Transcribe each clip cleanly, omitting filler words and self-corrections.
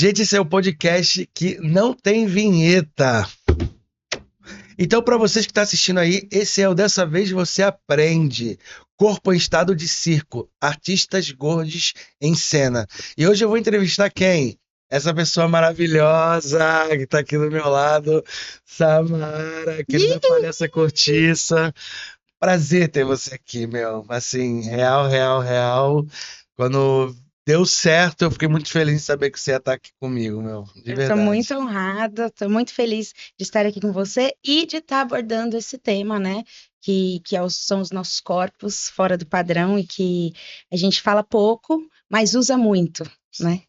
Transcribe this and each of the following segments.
Gente, esse é o podcast que não tem vinheta. Então, para vocês que estão assistindo aí, esse é o Dessa Vez Você Aprende. Corpo em Estado de Circo, artistas gordos em cena. E hoje eu vou entrevistar quem? Essa pessoa maravilhosa que está aqui do meu lado, Samara, querida palhaça cortiça. Prazer ter você aqui, meu. Assim, real, real, real. Quando deu certo, eu fiquei muito feliz em saber que você ia estar aqui comigo, meu. De Eu estou muito verdade. honrada, estou muito feliz de estar aqui com você e de estar abordando esse tema, né? São os nossos corpos fora do padrão e que a gente fala pouco, mas usa muito, né?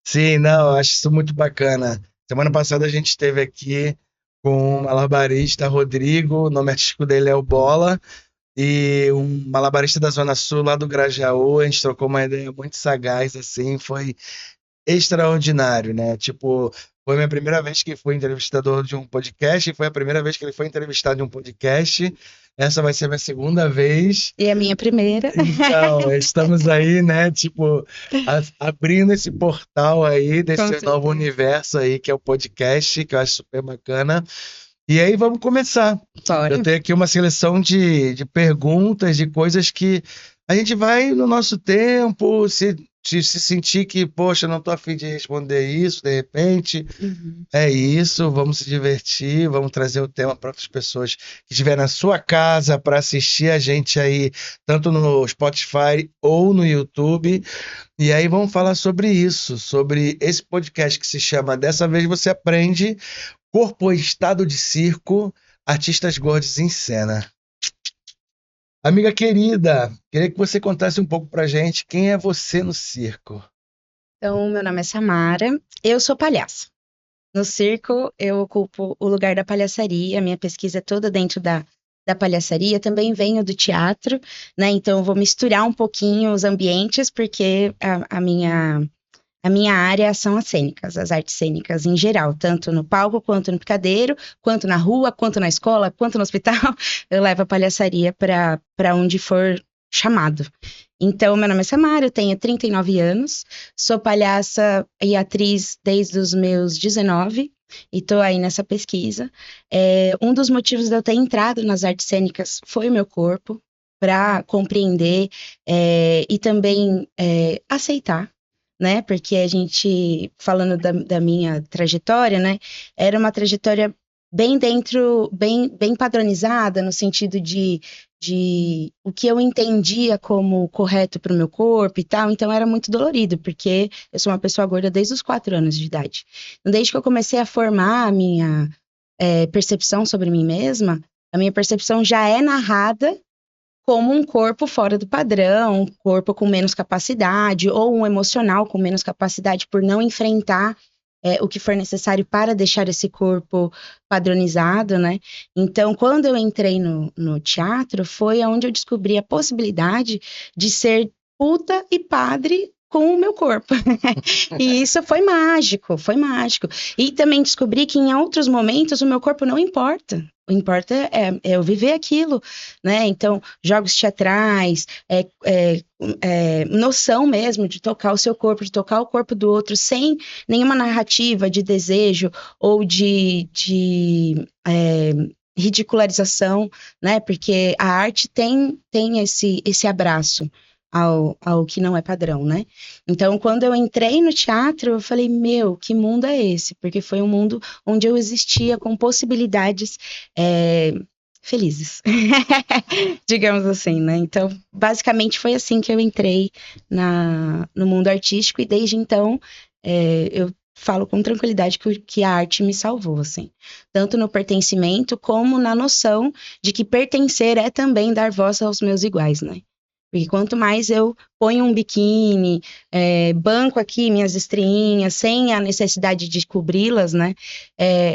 Sim, não, eu acho isso muito bacana. Semana passada a gente esteve aqui com o malabarista Rodrigo, o nome artístico dele é o Bola, e um malabarista da Zona Sul, lá do Grajaú. A gente trocou uma ideia muito sagaz, assim, foi extraordinário, né? Tipo, foi a minha primeira vez que fui entrevistador de um podcast, e foi a primeira vez que ele foi entrevistado em um podcast. Essa vai ser a minha segunda vez. E a minha primeira. Então, estamos aí, né? Tipo, abrindo esse portal aí Com desse novo certeza. universo aí, que é o podcast, que eu acho super bacana. E aí, vamos começar. Eu Bora. tenho aqui uma seleção de perguntas, de coisas que a gente vai no nosso tempo, se sentir que, poxa, não tô a fim de responder isso, de repente, Uhum. é isso, vamos se divertir, vamos trazer o tema para outras pessoas que estiverem na sua casa para assistir a gente aí, tanto no Spotify ou no YouTube. E aí vamos falar sobre isso, sobre esse podcast que se chama Dessa Vez Você Aprende, Corpo em Estado de Circo, Artistas Gordos em Cena. Amiga querida, queria que você contasse um pouco pra gente quem é você no circo. Então, meu nome é Samara, eu sou palhaça. No circo, eu ocupo o lugar da palhaçaria, minha pesquisa é toda dentro da palhaçaria, também venho do teatro, né? Então, eu vou misturar um pouquinho os ambientes, porque a minha área são as cênicas, as artes cênicas em geral, tanto no palco, quanto no picadeiro, quanto na rua, quanto na escola, quanto no hospital. Eu levo a palhaçaria para onde for chamado. Então, meu nome é Samara, eu tenho 39 anos, sou palhaça e atriz desde os meus 19 e estou aí nessa pesquisa. Um dos motivos de eu ter entrado nas artes cênicas foi o meu corpo, para compreender e também aceitar, né? Porque a gente, falando da minha trajetória, né? Era uma trajetória bem dentro, bem padronizada, no sentido de o que eu entendia como correto para o meu corpo e tal, então era muito dolorido, porque eu sou uma pessoa gorda desde os 4 anos de idade. Então, desde que eu comecei a formar a minha percepção sobre mim mesma, a minha percepção já é narrada como um corpo fora do padrão, um corpo com menos capacidade, ou um emocional com menos capacidade por não enfrentar o que for necessário para deixar esse corpo padronizado, né? Então, quando eu entrei no teatro, foi onde eu descobri a possibilidade de ser puta e padre com o meu corpo. E isso foi mágico, foi mágico. E também descobri que em outros momentos o meu corpo não importa. O que importa é eu viver aquilo, né? Então, jogos teatrais, noção mesmo de tocar o seu corpo, de tocar o corpo do outro, sem nenhuma narrativa de desejo ou de ridicularização, né? Porque a arte tem esse abraço ao que não é padrão, né? Então, quando eu entrei no teatro, eu falei, meu, que mundo é esse? Porque foi um mundo onde eu existia com possibilidades felizes, digamos assim, né? Então, basicamente foi assim que eu entrei no mundo artístico e desde então eu falo com tranquilidade que a arte me salvou, assim. Tanto no pertencimento como na noção de que pertencer é também dar voz aos meus iguais, né? Porque quanto mais eu ponho um biquíni, banco aqui minhas estrinhas, sem a necessidade de cobri-las, né?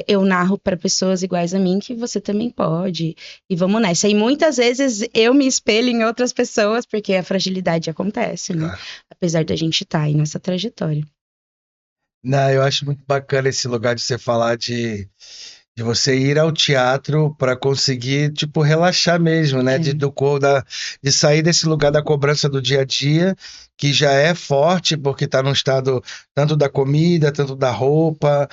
Eu narro para pessoas iguais a mim que você também pode. E vamos nessa. E muitas vezes eu me espelho em outras pessoas, porque a fragilidade acontece, né? Claro. Apesar da gente estar aí nessa trajetória. Não, eu acho muito bacana esse lugar de você falar De você ir ao teatro para conseguir, tipo, relaxar mesmo, né? De sair desse lugar da cobrança do dia a dia, que já é forte, porque tá num estado tanto da comida, tanto da roupa.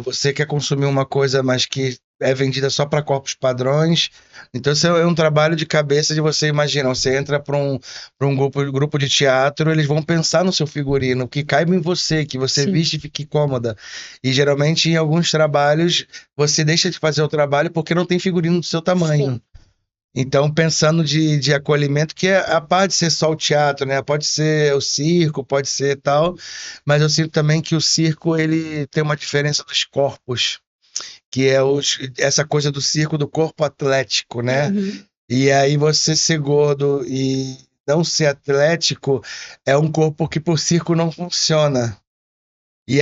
Você quer consumir uma coisa, mas que é vendida só para corpos padrões. Então, isso é um trabalho de cabeça de você imaginar. Você entra para um grupo de teatro, eles vão pensar no seu figurino, que caiba em você, que você Sim. viste e fique cômoda. E geralmente, em alguns trabalhos, você deixa de fazer o trabalho porque não tem figurino do seu tamanho. Sim. Então, pensando de acolhimento, que a parte de ser só o teatro, né? Pode ser o circo, pode ser tal, mas eu sinto também que o circo ele tem uma diferença dos corpos, que é essa coisa do circo do corpo atlético, né? Uhum. E aí você ser gordo e não ser atlético é um corpo que por circo não funciona. E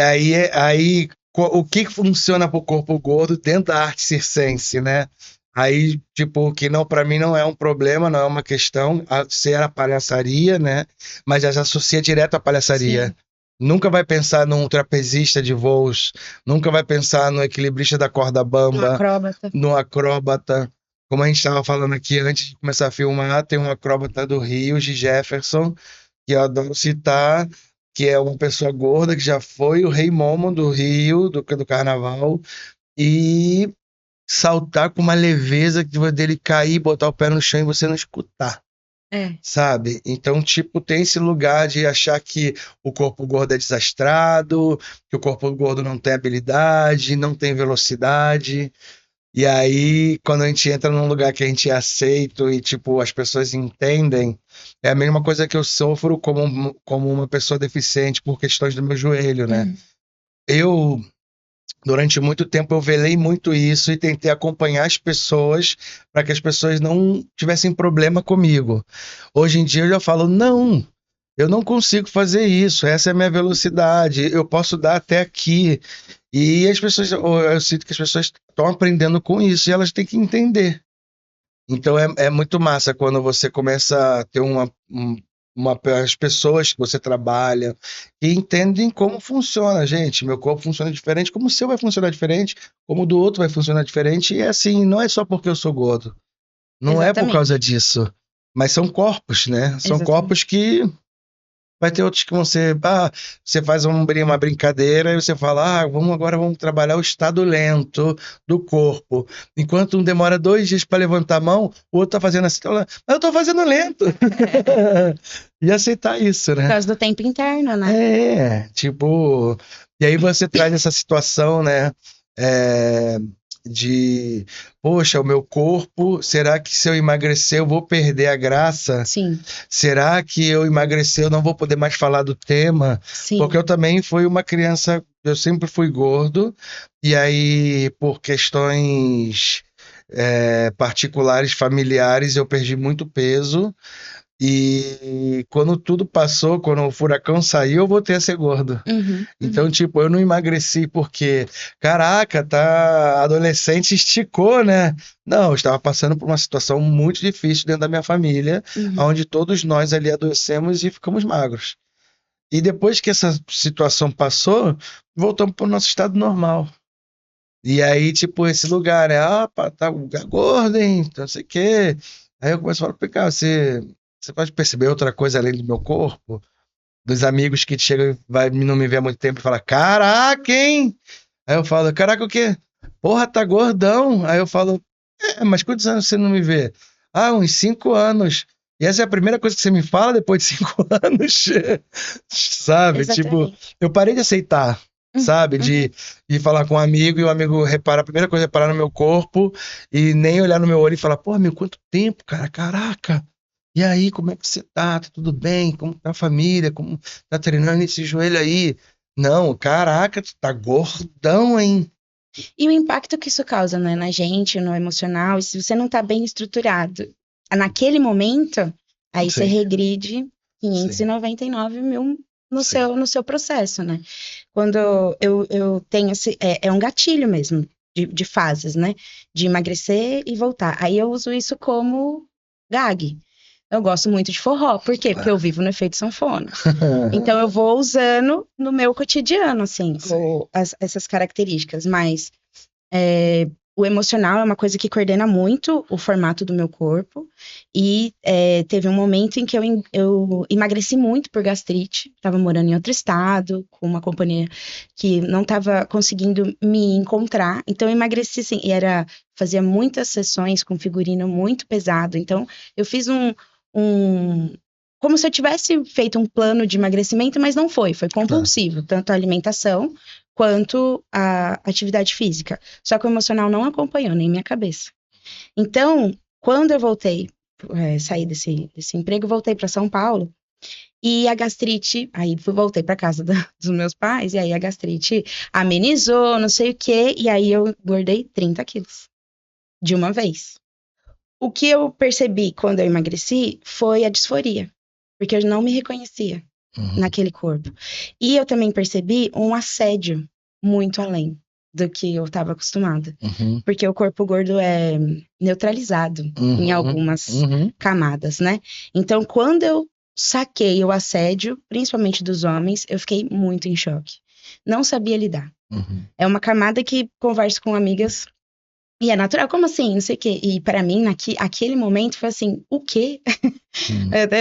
o que funciona para o corpo gordo dentro da arte circense, né? Aí, tipo, que não, para mim não é um problema, não é uma questão ser a palhaçaria, né? Mas já se associa direto à palhaçaria. Sim. Nunca vai pensar num trapezista de voos, nunca vai pensar no equilibrista da corda Um bamba, acróbata. no acróbata. Como a gente estava falando aqui antes de começar a filmar, tem um acróbata do Rio, de Jefferson, que eu adoro citar, que é uma pessoa gorda que já foi o Rei Momo do Rio, do Carnaval, e saltar com uma leveza dele cair, botar o pé no chão e você não escutar, É. sabe? Então, tipo, tem esse lugar de achar que o corpo gordo é desastrado, que o corpo gordo não tem habilidade, não tem velocidade. E aí, quando a gente entra num lugar que a gente é aceito e, tipo, as pessoas entendem, é a mesma coisa que eu sofro como uma pessoa deficiente por questões do meu joelho, né? Uhum. Eu, durante muito tempo, eu velei muito isso e tentei acompanhar as pessoas para que as pessoas não tivessem problema comigo. Hoje em dia eu já falo, não, eu não consigo fazer isso, essa é a minha velocidade, eu posso dar até aqui. E as pessoas, eu sinto que as pessoas estão aprendendo com isso e elas têm que entender. Então é muito massa quando você começa a ter as pessoas que você trabalha que entendem como funciona, gente. Meu corpo funciona diferente, como o seu vai funcionar diferente, como o do outro vai funcionar diferente. E é assim, não é só porque eu sou gordo. Não é por causa Exatamente. disso. Mas são corpos, né? São corpos Exatamente. que vai ter outros que você faz uma brincadeira e você fala, agora vamos trabalhar o estado lento do corpo. Enquanto um demora 2 dias para levantar a mão, o outro tá fazendo assim, mas eu tô fazendo lento. E aceitar isso, Por né? causa do tempo interno, né? Tipo, e aí você traz essa situação, né? é, de, poxa, o meu corpo, será que se eu emagrecer eu vou perder a graça? Sim. Será que eu emagrecer eu não vou poder mais falar do tema? Porque Sim. eu também fui uma criança, eu sempre fui gordo, e aí por questões particulares, familiares, eu perdi muito peso. E quando tudo passou, quando o furacão saiu, eu voltei a ser gordo. Uhum. Então, tipo, eu não emagreci porque, caraca, tá adolescente esticou, né? Não, eu estava passando por uma situação muito difícil dentro da minha família, Uhum. onde todos nós ali adoecemos e ficamos magros. E depois que essa situação passou, voltamos para o nosso estado normal. E aí, tipo, esse lugar, né? Pá, tá um lugar gordo, hein? Então, não sei o quê. Aí eu começo a falar, cara, você pode perceber outra coisa além do meu corpo? Dos amigos que chegam e não me vê há muito tempo e falam, caraca, hein? Aí eu falo, caraca, o quê? Porra, tá gordão. Aí eu falo, mas quantos anos você não me vê? Uns 5 anos. E essa é a primeira coisa que você me fala depois de 5 anos? Sabe? Tipo, Exatamente. eu parei de aceitar, sabe? Uhum. De falar com um amigo e o amigo repara, a primeira coisa é reparar no meu corpo e nem olhar no meu olho e falar, pô, amigo, quanto tempo, cara? Caraca. E aí, como é que você tá? Tá tudo bem? Como tá a família? Como tá treinando esse joelho aí? Não, caraca, tu tá gordão, hein? E o impacto que isso causa, né, na gente, no emocional, e se você não tá bem estruturado naquele momento, aí você Sim, regride sim, 599 mil no sim. seu processo, né? Quando eu tenho é um gatilho mesmo, de fases, né? De emagrecer e voltar. Aí eu uso isso como gag. Eu gosto muito de forró. Por quê? Porque eu vivo no efeito sanfona. Então eu vou usando no meu cotidiano, assim, Sim. essas características, mas O emocional é uma coisa que coordena muito o formato do meu corpo. E teve um momento em que eu emagreci muito por gastrite. Estava morando em outro estado, com uma companhia que não estava conseguindo me encontrar. Então eu emagreci, assim, e fazia muitas sessões com figurino muito pesado. Então eu fiz como se eu tivesse feito um plano de emagrecimento, mas não foi compulsivo, tanto a alimentação quanto a atividade física. Só que o emocional não acompanhou, nem minha cabeça. Então, quando eu voltei, saí desse emprego, voltei para São Paulo, e a gastrite, aí voltei para casa dos meus pais, e aí a gastrite amenizou, não sei o quê, e aí eu engordei 30 quilos, de uma vez. O que eu percebi quando eu emagreci foi a disforia, porque eu não me reconhecia naquele corpo. E eu também percebi um assédio muito além do que eu estava acostumada. Porque o corpo gordo é neutralizado em algumas camadas, né? Então, quando eu saquei o assédio, principalmente dos homens, eu fiquei muito em choque. Não sabia lidar. É uma camada que converso com amigas e é natural, como assim? Não sei o quê. E para mim, aquele momento foi assim, o quê?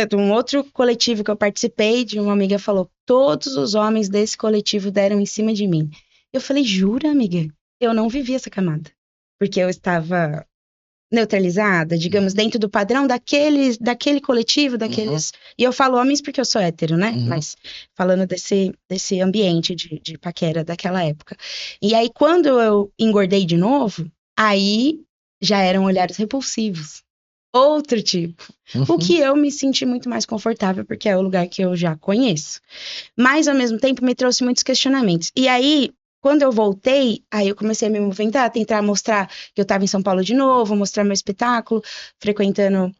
De um outro coletivo que eu participei, de uma amiga falou, todos os homens desse coletivo deram em cima de mim. Eu falei, jura, amiga? Eu não vivi essa camada. Porque eu estava neutralizada, digamos, dentro do padrão daquele coletivo, daqueles... E eu falo homens porque eu sou hétero, né? Mas falando desse ambiente de paquera daquela época. E aí, quando eu engordei de novo, aí já eram olhares repulsivos. Outro tipo. O que eu me senti muito mais confortável, porque é o lugar que eu já conheço. Mas, ao mesmo tempo, me trouxe muitos questionamentos. E aí, quando eu voltei, aí eu comecei a me movimentar, tentar mostrar que eu estava em São Paulo de novo, mostrar meu espetáculo, frequentando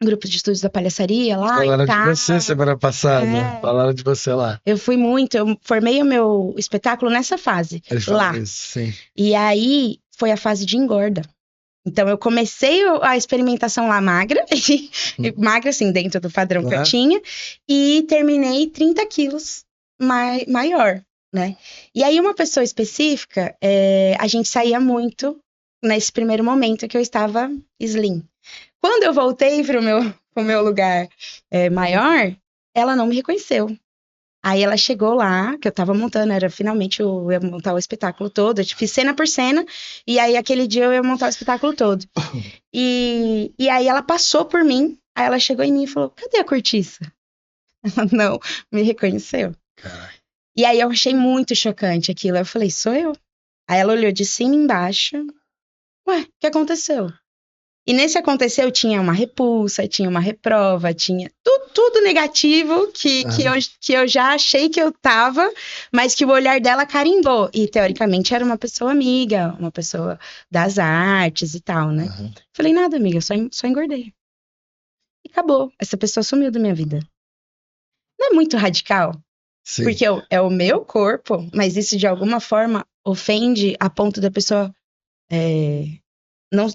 grupos de estudos da palhaçaria lá. Falaram de você semana passada. Falaram de você lá. Eu formei o meu espetáculo nessa fase. Eles lá. Isso, sim. E aí, foi a fase de engorda. Então, eu comecei a experimentação lá magra, magra, assim, dentro do padrão que eu tinha, e terminei 30 quilos maior, né? E aí, uma pessoa específica, a gente saía muito nesse primeiro momento que eu estava slim. Quando eu voltei pro meu lugar maior, ela não me reconheceu. Aí ela chegou lá, que eu tava montando, finalmente eu ia montar o espetáculo todo, eu fiz cena por cena, e aí aquele dia eu ia montar o espetáculo todo. E aí ela passou por mim, aí ela chegou em mim e falou, cadê a cortiça? Ela não me reconheceu. Caraca. E aí eu achei muito chocante aquilo, eu falei, sou eu? Aí ela olhou de cima e embaixo, ué, o que aconteceu? E nesse aconteceu, tinha uma repulsa, tinha uma reprova, tinha tudo negativo que eu já achei que eu tava, mas que o olhar dela carimbou. E, teoricamente, era uma pessoa amiga, uma pessoa das artes e tal, né? Falei, nada, amiga, só engordei. E acabou. Essa pessoa sumiu da minha vida. Não é muito radical? Sim. Porque é o meu corpo, mas isso, de alguma forma, ofende a ponto da pessoa...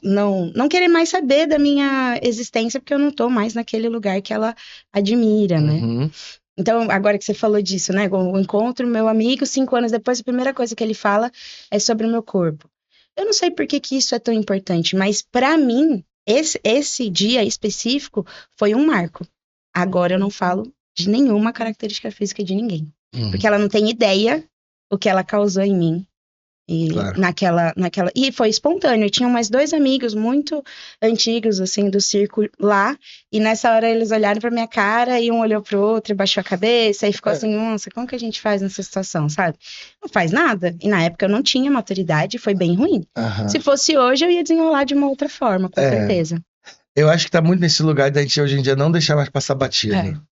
Não querer mais saber da minha existência, porque eu não tô mais naquele lugar que ela admira, né? Então, agora que você falou disso, né? Eu encontro meu amigo, 5 anos depois, a primeira coisa que ele fala é sobre o meu corpo. Eu não sei por que isso é tão importante, mas para mim, esse dia específico foi um marco. Agora eu não falo de nenhuma característica física de ninguém. Porque ela não tem ideia o que ela causou em mim. E naquela. E foi espontâneo. Tinha mais 2 amigos muito antigos, assim, do circo lá. E nessa hora eles olharam pra minha cara e um olhou pro outro e baixou a cabeça. E ficou assim, nossa, como que a gente faz nessa situação, sabe? Não faz nada. E na época eu não tinha maturidade, foi bem ruim. Se fosse hoje, eu ia desenrolar de uma outra forma, com certeza. Eu acho que tá muito nesse lugar da gente hoje em dia não deixar mais passar batido.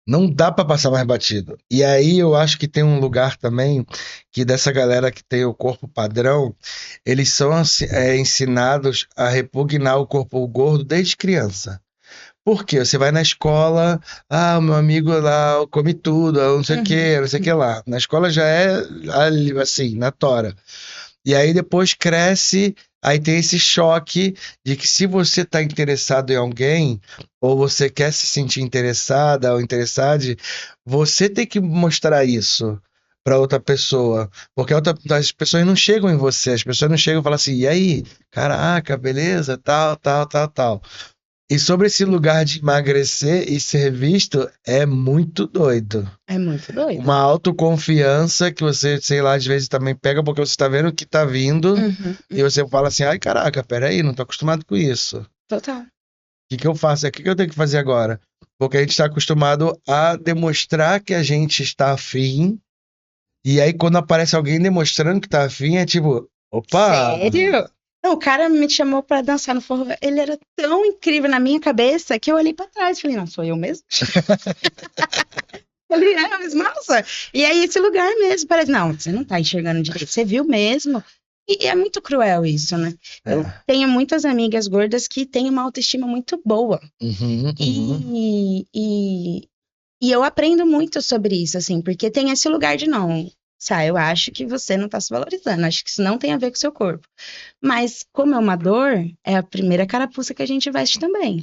Não dá pra passar mais batido. E aí eu acho que tem um lugar também que dessa galera que tem o corpo padrão, eles são ensinados a repugnar o corpo gordo desde criança. Por quê? Você vai na escola, o meu amigo lá come tudo, não sei o que, não sei o que lá. Na escola já é assim, na tora. E aí depois cresce, aí tem esse choque de que se você está interessado em alguém, ou você quer se sentir interessada ou interessado, você tem que mostrar isso. pra outra pessoa. Porque as pessoas não chegam em você, as pessoas não chegam e falam assim, e aí, caraca, beleza, tal, tal, tal, tal. E sobre esse lugar de emagrecer e ser visto, é muito doido. É muito doido. Uma autoconfiança que você, sei lá, às vezes também pega porque você tá vendo o que tá vindo Uhum, e você fala assim, ai, caraca, peraí, não tô acostumado com isso. O total. que eu faço? O que eu tenho que fazer agora? Porque a gente está acostumado a demonstrar que a gente está afim, e aí quando aparece alguém demonstrando que tá afim, é tipo, opa! Sério? Não, o cara me chamou pra dançar no forró. Ele era tão incrível na minha cabeça que eu olhei pra trás e falei, não, sou eu mesmo? Falei, mas nossa. E aí esse lugar mesmo, parece, não, você não tá enxergando direito, você viu mesmo? E é muito cruel isso, né? Eu É. tenho muitas amigas gordas que têm uma autoestima muito boa. Uhum, uhum. E eu aprendo muito sobre isso, assim, porque tem esse lugar de não. Eu acho que você não tá se valorizando, acho que isso não tem a ver com o seu corpo. Mas, como é uma dor, é a primeira carapuça que a gente veste também.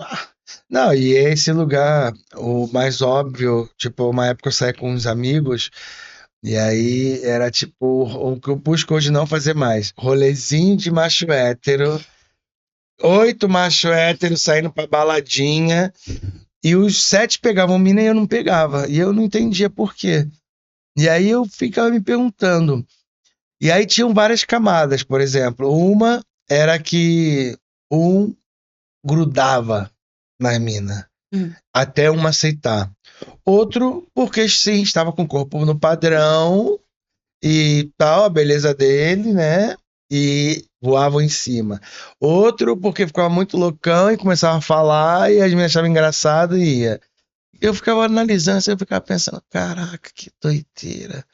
Não, e esse lugar, o mais óbvio, tipo, uma época eu saí com uns amigos, e aí era tipo o que eu busco hoje não fazer mais. Rolezinho de macho hétero, 8 macho hétero saindo pra baladinha, e os 7 pegavam mina e eu não pegava. E eu não entendia por quê. E aí eu ficava me perguntando. E aí tinham várias camadas, por exemplo. Uma era que um grudava na mina, Hum. até uma aceitar. Outro, porque sim, estava com o corpo no padrão e tal, a beleza dele, né? E voavam em cima. Outro, porque ficava muito loucão e começava a falar e as meninas achavam engraçado e ia. Eu ficava analisando, assim, eu ficava pensando, caraca, que doideira.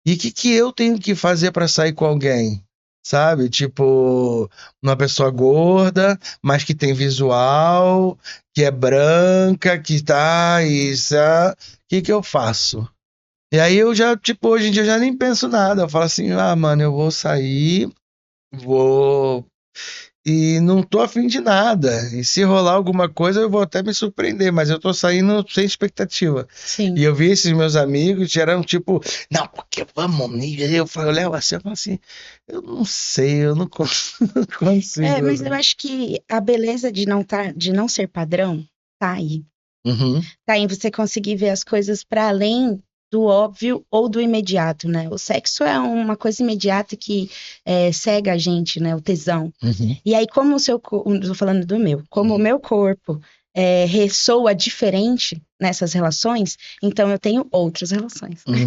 E o que que eu tenho que fazer para sair com alguém? Sabe? Tipo, uma pessoa gorda, mas que tem visual, que é branca, que tá isso. O que que eu faço? E aí eu já, tipo, hoje em dia eu já nem penso nada. Eu falo assim, ah, mano, eu vou sair, vou e não tô afim de nada. E se rolar alguma coisa, eu vou até me surpreender, mas eu tô saindo sem expectativa. Sim. E eu vi esses meus amigos, eram tipo, não, porque vamos. E aí eu falei, Léo, assim, eu falo assim, eu não sei, eu não não consigo. Mas eu acho que a beleza de não ser padrão tá aí. Uhum, Tá em você conseguir ver as coisas para além do óbvio ou do imediato, né? O sexo é uma coisa imediata que cega a gente, né? O tesão. uhum, E aí, como o seu corpo, tô falando do meu, como o uhum, meu corpo ressoa diferente nessas relações, então eu tenho outras relações. uhum.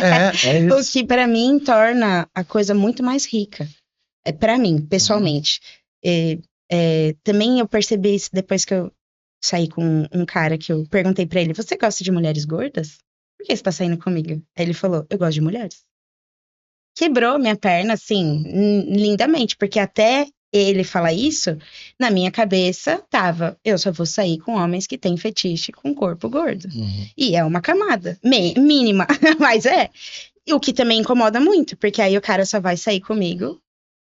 É O isso. que para mim torna a coisa muito mais rica. Para mim, Uhum. pessoalmente. Também eu percebi isso depois que eu saí com um cara que eu perguntei pra ele: Você gosta de mulheres gordas? Por que você tá saindo comigo? Aí ele falou: Eu gosto de mulheres. Quebrou minha perna, assim, lindamente, porque até ele falar isso, na minha cabeça tava: Eu só vou sair com homens que têm fetiche com corpo gordo. Uhum. E é uma camada mínima, mas é. O que também incomoda muito, porque aí o cara só vai sair comigo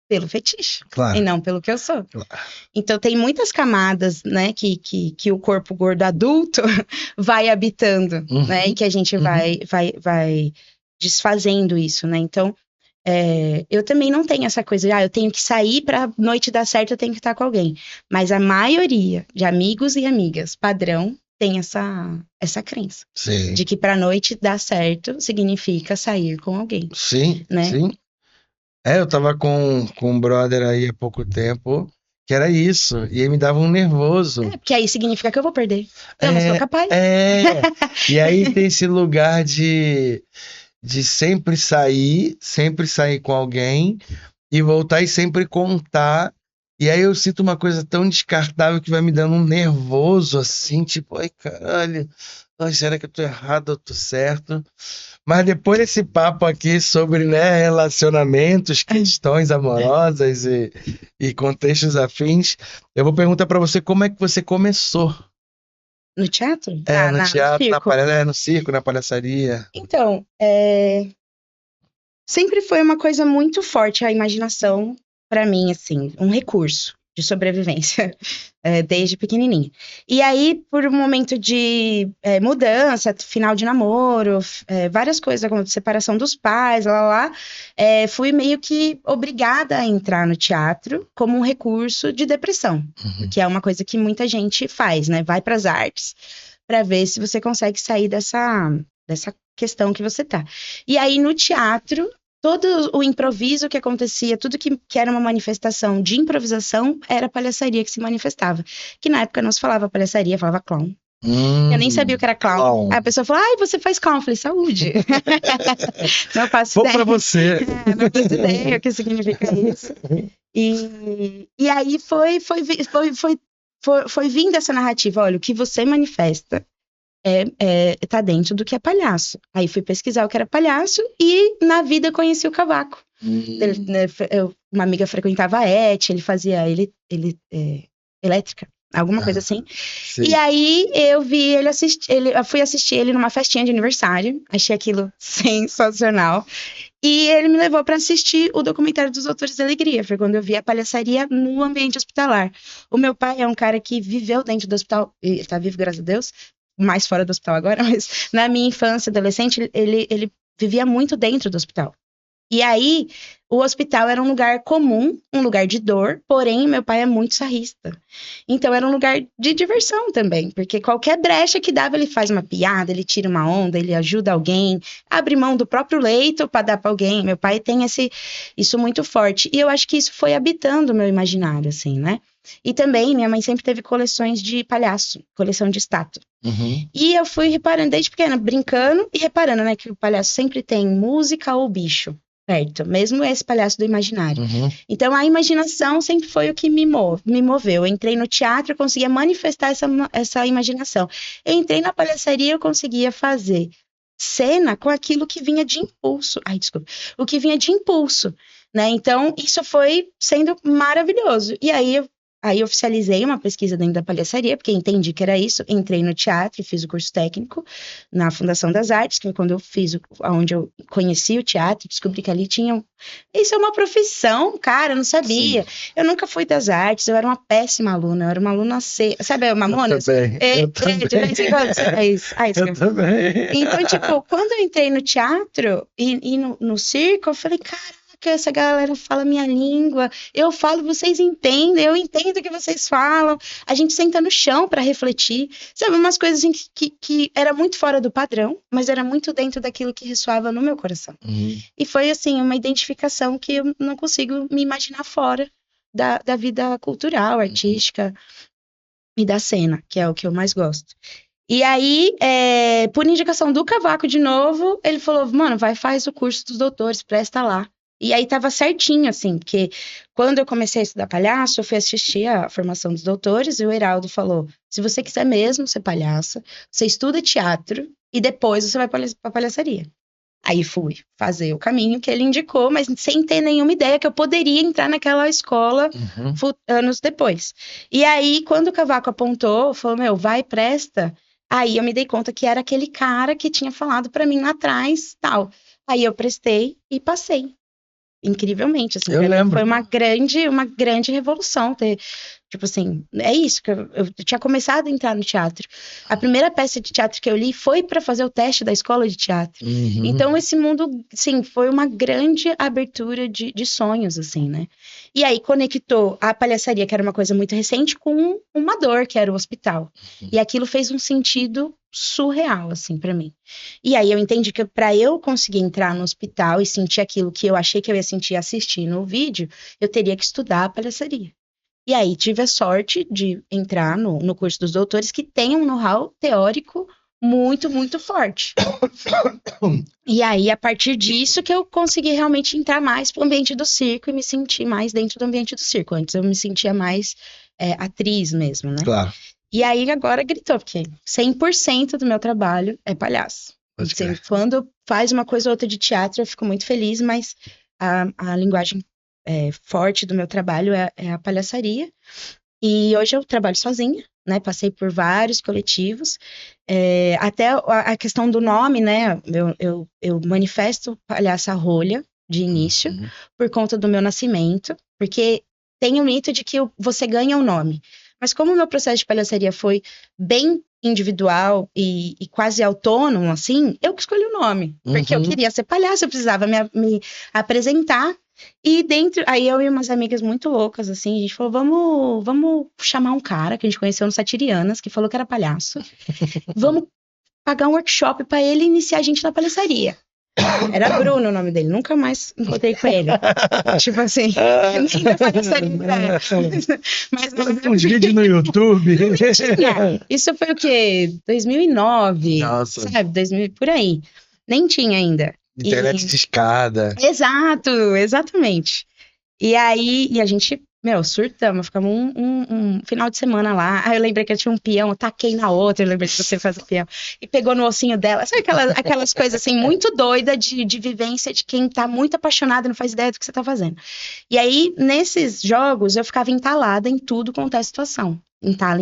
pelo fetiche e Claro, não pelo que eu sou. claro. Então tem muitas camadas, né, que o corpo gordo adulto vai habitando, né, e Uhum, que a gente uhum. vai desfazendo isso, né? Então eu também não tenho essa coisa de, eu tenho que sair para noite dar certo, eu tenho que estar com alguém. Mas a maioria de amigos e amigas padrão tem essa crença Sim, de que para noite dar certo significa sair com alguém, sim, né? sim. É, eu tava com um brother aí há pouco tempo, que era isso, e ele me dava um nervoso. Porque aí significa que eu vou perder. Eu não sou É, capaz. é. E aí tem esse lugar de sempre sair com alguém e voltar e sempre contar. E aí eu sinto uma coisa tão descartável que vai me dando um nervoso assim, tipo, ai caralho, ai, será que eu tô errado ou tô certo? Mas depois desse papo aqui sobre, né, relacionamentos, questões amorosas e contextos afins, eu vou perguntar pra você como é que você começou. No teatro? É, no No teatro, circo. no circo, na palhaçaria. Então, sempre foi uma coisa muito forte a imaginação pra mim, assim, um recurso. sobrevivência, desde pequenininha. E aí, por um momento de mudança, final de namoro, várias coisas, como separação dos pais, fui meio que obrigada a entrar no teatro como um recurso de depressão, que é uma coisa que muita gente faz, né? Vai para as artes para ver se você consegue sair dessa questão que você tá. E aí, no teatro, todo o improviso que acontecia, tudo que era uma manifestação de improvisação, era palhaçaria que se manifestava. Que na época não se falava palhaçaria, falava clown. Eu nem sabia o que era clown. Aí a pessoa falou, você faz clown? Eu falei, saúde. Não faço ideia. Pra você. Não faço ideia o que significa isso. E aí foi vindo essa narrativa, olha, o que você manifesta tá dentro do que é palhaço. Aí fui pesquisar o que era palhaço e na vida conheci o Cavaco. Uma amiga frequentava a ET, ele fazia elétrica, alguma coisa assim. Sim. E aí eu vi eu fui assistir ele numa festinha de aniversário, achei aquilo sensacional. E ele me levou para assistir o documentário dos Doutores da Alegria, foi quando eu vi a palhaçaria no ambiente hospitalar. O meu pai é um cara que viveu dentro do hospital, ele tá vivo, graças a Deus, mais fora do hospital agora, mas na minha infância, adolescente, ele vivia muito dentro do hospital. E aí, o hospital era um lugar comum, um lugar de dor, porém, meu pai é muito sarrista. Então, era um lugar de diversão também, porque qualquer brecha que dava, ele faz uma piada, ele tira uma onda, ele ajuda alguém, abre mão do próprio leito para dar para alguém. Meu pai tem isso muito forte. E eu acho que isso foi habitando o meu imaginário, assim, né? E também, minha mãe sempre teve coleções de palhaço, coleção de estátua. E eu fui reparando, desde pequena, brincando e reparando, né, que o palhaço sempre tem música ou bicho perto, mesmo esse palhaço do imaginário. Então, a imaginação sempre foi o que me moveu. Eu entrei no teatro, eu conseguia manifestar essa imaginação. Eu entrei na palhaçaria, eu conseguia fazer cena com aquilo que vinha de impulso. Ai, desculpa. O que vinha de impulso, né? Então, isso foi sendo maravilhoso. E aí, eu oficializei uma pesquisa dentro da palhaçaria, porque entendi que era isso. Entrei no teatro e fiz o curso técnico na Fundação das Artes, que foi quando eu fiz, onde eu conheci o teatro, descobri que ali tinha... Isso é uma profissão, cara, eu não sabia. Sim. Eu nunca fui das artes, eu era uma péssima aluna, eu era uma aluna C. Sabe, Mamonas? Eu também. De vez em quando, é isso. Eu também. Então, tipo, quando eu entrei no teatro e no circo, eu falei, cara, que essa galera fala minha língua, eu falo, vocês entendem, eu entendo o que vocês falam, a gente senta no chão para refletir, sabe, umas coisas assim que era muito fora do padrão, mas era muito dentro daquilo que ressoava no meu coração. E foi, assim, uma identificação que eu não consigo me imaginar fora da vida cultural, artística e da cena, que é o que eu mais gosto. E aí, por indicação do Cavaco de novo, ele falou, mano, faz o curso dos doutores, presta lá. E aí tava certinho, assim, porque quando eu comecei a estudar palhaço, eu fui assistir a formação dos doutores e o Heraldo falou, se você quiser mesmo ser palhaça, você estuda teatro e depois você vai pra palhaçaria. Aí fui fazer o caminho que ele indicou, mas sem ter nenhuma ideia que eu poderia entrar naquela escola anos depois. E aí, quando o Cavaco apontou, falou, vai, presta, aí eu me dei conta que era aquele cara que tinha falado pra mim lá atrás, tal. Aí eu prestei e passei. Incrivelmente, assim, eu lembro. Foi uma grande revolução tipo assim, é isso, que eu tinha começado a entrar no teatro. A primeira peça de teatro que eu li foi para fazer o teste da escola de teatro. Então, esse mundo, sim, foi uma grande abertura de sonhos, assim, né? E aí, conectou a palhaçaria, que era uma coisa muito recente, com uma dor, que era o hospital. E aquilo fez um sentido surreal, assim, para mim. E aí, eu entendi que para eu conseguir entrar no hospital e sentir aquilo que eu achei que eu ia sentir assistindo o vídeo, eu teria que estudar a palhaçaria. E aí tive a sorte de entrar no curso dos doutores, que tem um know-how teórico muito, muito forte. E aí, a partir disso, que eu consegui realmente entrar mais pro ambiente do circo e me sentir mais dentro do ambiente do circo. Antes eu me sentia mais atriz mesmo, né? Claro. E aí, agora gritou, porque 100% do meu trabalho é palhaço. Assim, quando faz uma coisa ou outra de teatro, eu fico muito feliz, mas a linguagem forte do meu trabalho é a palhaçaria. E hoje eu trabalho sozinha, né? Passei por vários coletivos. Até a questão do nome, né? Eu manifesto palhaça rolha de início, por conta do meu nascimento, porque tem o mito de que você ganha um nome. Mas como o meu processo de palhaçaria foi bem individual e quase autônomo, assim, eu que escolhi o nome. Porque eu queria ser palhaço, eu precisava me apresentar. E aí eu e umas amigas muito loucas, assim, a gente falou, vamos chamar um cara que a gente conheceu no Satirianas, que falou que era palhaço. Vamos pagar um workshop pra ele iniciar a gente na palhaçaria. Era Bruno o nome dele, nunca mais encontrei com ele. Tipo assim, nem da palhaçaria. Mas uns vídeos no YouTube. Isso foi o quê? 2009, Nossa. sabe? 2000, por aí. Nem tinha ainda. Internet de escada. Exato, exatamente. E aí, a gente, surtamos, ficamos um final de semana lá. Aí eu lembrei que eu tinha um peão, eu taquei na outra, eu lembrei que você faz o peão. E pegou no ossinho dela. Sabe aquelas coisas assim, muito doidas de vivência de quem tá muito apaixonado e não faz ideia do que você tá fazendo. E aí, nesses jogos, eu ficava entalada em tudo quanto é situação. Entala.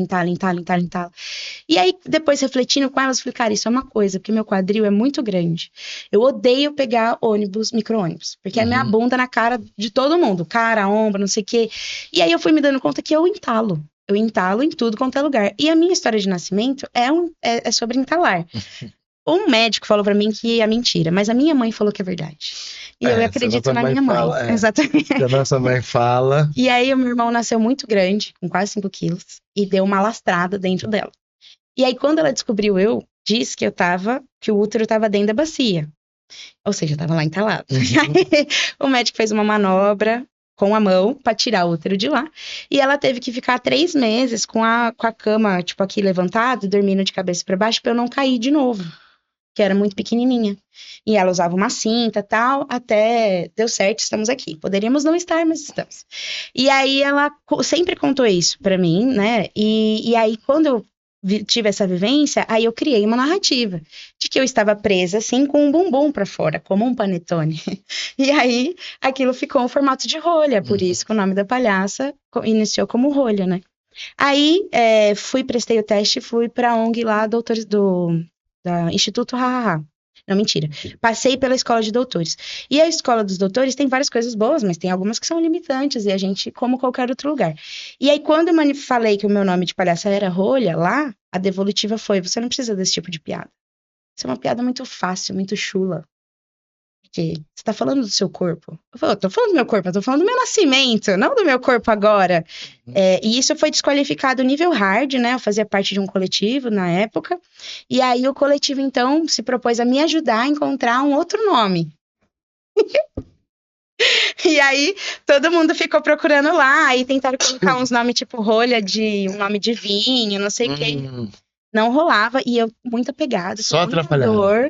E aí, depois refletindo com elas, eu falei, cara, isso é uma coisa, porque meu quadril é muito grande. Eu odeio pegar micro-ônibus, porque é minha bunda na cara de todo mundo, cara, ombro, não sei o quê. E aí eu fui me dando conta que eu entalo. Eu entalo em tudo quanto é lugar. E a minha história de nascimento é sobre entalar. Um médico falou pra mim que é mentira, mas a minha mãe falou que é verdade. E eu acredito na minha mãe. Exatamente. Se a nossa mãe fala. E aí o meu irmão nasceu muito grande, com quase 5 quilos, e deu uma lastrada dentro dela. E aí quando ela descobriu disse que que o útero tava dentro da bacia. Ou seja, tava lá entalado. Aí, o médico fez uma manobra com a mão pra tirar o útero de lá. E ela teve que ficar 3 meses com a cama, tipo, aqui levantada, dormindo de cabeça pra baixo, pra eu não cair de novo. Que era muito pequenininha. E ela usava uma cinta e tal, até deu certo, estamos aqui. Poderíamos não estar, mas estamos. E aí ela sempre contou isso pra mim, né? E aí quando eu tive essa vivência, aí eu criei uma narrativa de que eu estava presa assim com um bumbum pra fora, como um panetone. E aí aquilo ficou um formato de rolha, por isso que o nome da palhaça iniciou como rolha, né? Aí prestei o teste, fui pra ONG lá, da Instituto Hahaha. Não, mentira. Passei pela escola de doutores. E a escola dos doutores tem várias coisas boas, mas tem algumas que são limitantes, e a gente, como qualquer outro lugar. E aí, quando eu falei que o meu nome de palhaça era rolha, lá, a devolutiva foi, você não precisa desse tipo de piada. Isso é uma piada muito fácil, muito chula. Porque você tá falando do seu corpo. Eu tô falando do meu corpo, eu tô falando do meu nascimento, não do meu corpo agora. E isso foi desqualificado nível hard, né? Eu fazia parte de um coletivo na época. E aí o coletivo, então, se propôs a me ajudar a encontrar um outro nome. E aí, todo mundo ficou procurando lá, aí tentaram colocar uns nomes tipo rolha um nome de vinho, não sei o quê. Não rolava, e eu muito apegada. Só atrapalhava.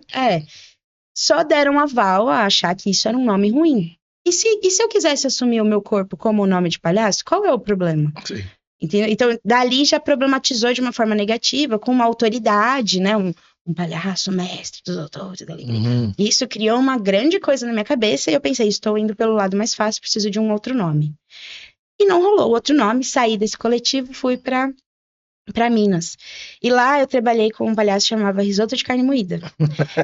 Só deram aval a achar que isso era um nome ruim. E se eu quisesse assumir o meu corpo como o nome de palhaço, qual é o problema? Sim. Entendeu? Então, dali já problematizou de uma forma negativa, com uma autoridade, né? Um palhaço mestre dos doutores da alegria. Isso criou uma grande coisa na minha cabeça e eu pensei, estou indo pelo lado mais fácil, preciso de um outro nome. E não rolou outro nome, saí desse coletivo, fui para Minas. E lá eu trabalhei com um palhaço que chamava Risoto de Carne Moída.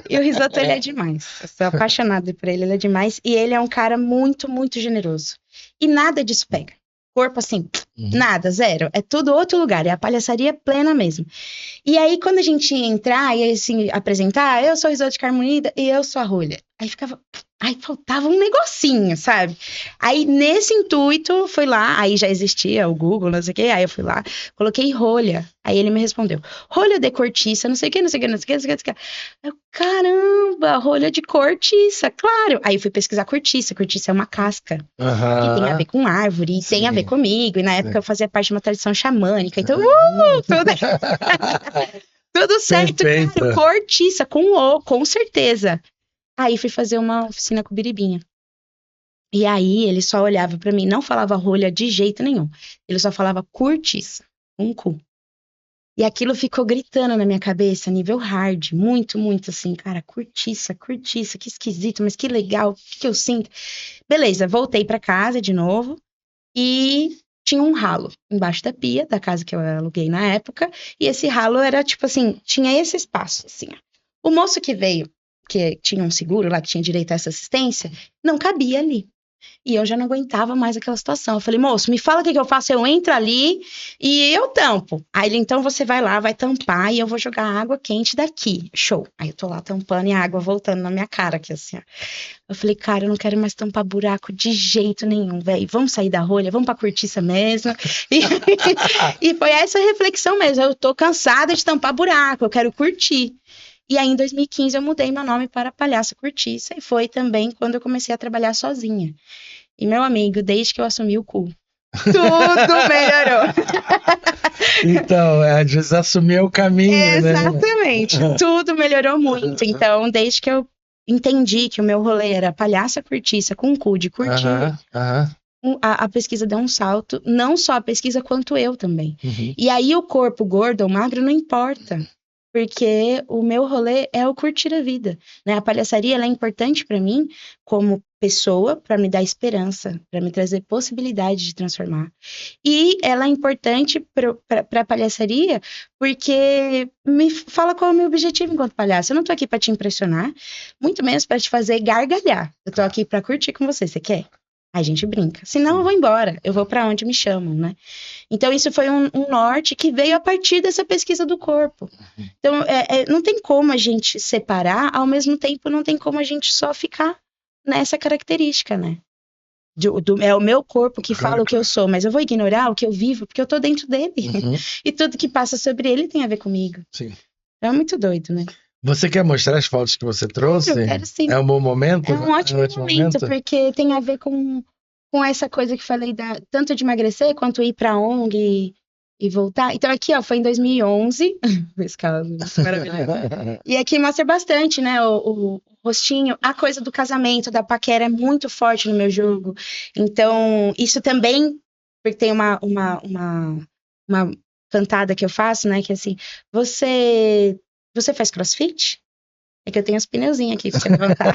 E o Risoto, ele é demais. Eu sou apaixonada por ele é demais. E ele é um cara muito, muito generoso. E nada disso pega. Corpo assim, nada, zero. É tudo outro lugar, é a palhaçaria plena mesmo. E aí, quando a gente ia entrar e assim, apresentar, eu sou o Risoto de Carne Moída e eu sou a rolha. Aí faltava um negocinho, sabe? Aí, nesse intuito, fui lá, aí já existia o Google, não sei o quê, aí eu fui lá, coloquei rolha. Aí ele me respondeu, rolha de cortiça, não sei o quê, não sei o quê, não sei o quê, não sei o quê. Eu, caramba, rolha de cortiça, claro. Aí fui pesquisar cortiça é uma casca, que tem a ver com árvore, e tem a ver comigo, e na época eu fazia parte de uma tradição xamânica, então, tudo certo, perfeito. Cara, cortiça, com certeza. Aí fui fazer uma oficina com o Biribinha. E aí ele só olhava pra mim, não falava rolha de jeito nenhum. Ele só falava cortiça, um cu. E aquilo ficou gritando na minha cabeça, nível hard, muito, muito assim, cara, cortiça, que esquisito, mas que legal, o que eu sinto? Beleza, voltei pra casa de novo e tinha um ralo embaixo da pia da casa que eu aluguei na época, e esse ralo era tipo assim, tinha esse espaço, assim, ó. O moço que veio, que tinha um seguro lá, que tinha direito a essa assistência, não cabia ali. E eu já não aguentava mais aquela situação. Eu falei, moço, me fala o que eu faço. Eu entro ali e eu tampo. Aí ele, então você vai lá, vai tampar e eu vou jogar água quente daqui. Show. Aí eu tô lá tampando e a água voltando na minha cara aqui, assim, ó. Eu falei, cara, eu não quero mais tampar buraco de jeito nenhum, velho. Vamos sair da rolha, vamos pra cortiça mesmo. E foi essa reflexão mesmo. Eu tô cansada de tampar buraco, eu quero curtir. E aí, em 2015, eu mudei meu nome para Palhaça Cortiça. E foi também quando eu comecei a trabalhar sozinha. E, meu amigo, desde que eu assumi o cu, tudo melhorou. Então, desassumir o caminho, né? Exatamente. Tudo melhorou muito. Então, desde que eu entendi que o meu rolê era palhaça cortiça com cu de curtir, a pesquisa deu um salto. Não só a pesquisa, quanto eu também. E aí, o corpo gordo ou magro não importa. Porque o meu rolê é o curtir a vida, né? A palhaçaria, ela é importante para mim como pessoa, para me dar esperança, para me trazer possibilidade de transformar. E ela é importante para a palhaçaria porque me fala qual é o meu objetivo enquanto palhaço. Eu não tô aqui para te impressionar, muito menos para te fazer gargalhar. Eu tô aqui para curtir com você. Você quer? Aí a gente brinca. Senão eu vou embora. Eu vou para onde me chamam, né? Então isso foi um norte que veio a partir dessa pesquisa do corpo. Então não tem como a gente separar, ao mesmo tempo não tem como a gente só ficar nessa característica, né? É o meu corpo que fala o que eu sou, mas eu vou ignorar o que eu vivo porque eu tô dentro dele. E tudo que passa sobre ele tem a ver comigo. Sim. É muito doido, né? Você quer mostrar as fotos que você trouxe? Eu quero sim. É um bom momento? É um ótimo momento, porque tem a ver com essa coisa que falei, tanto de emagrecer quanto ir pra ONG e voltar. Então aqui, ó, foi em 2011. Esse caso, maravilhoso. E aqui mostra bastante, né, o rostinho. A coisa do casamento, da paquera é muito forte no meu jogo. Então, isso também, porque tem uma cantada que eu faço, né, que é assim, você faz crossfit? É que eu tenho os pneuzinhos aqui pra você levantar.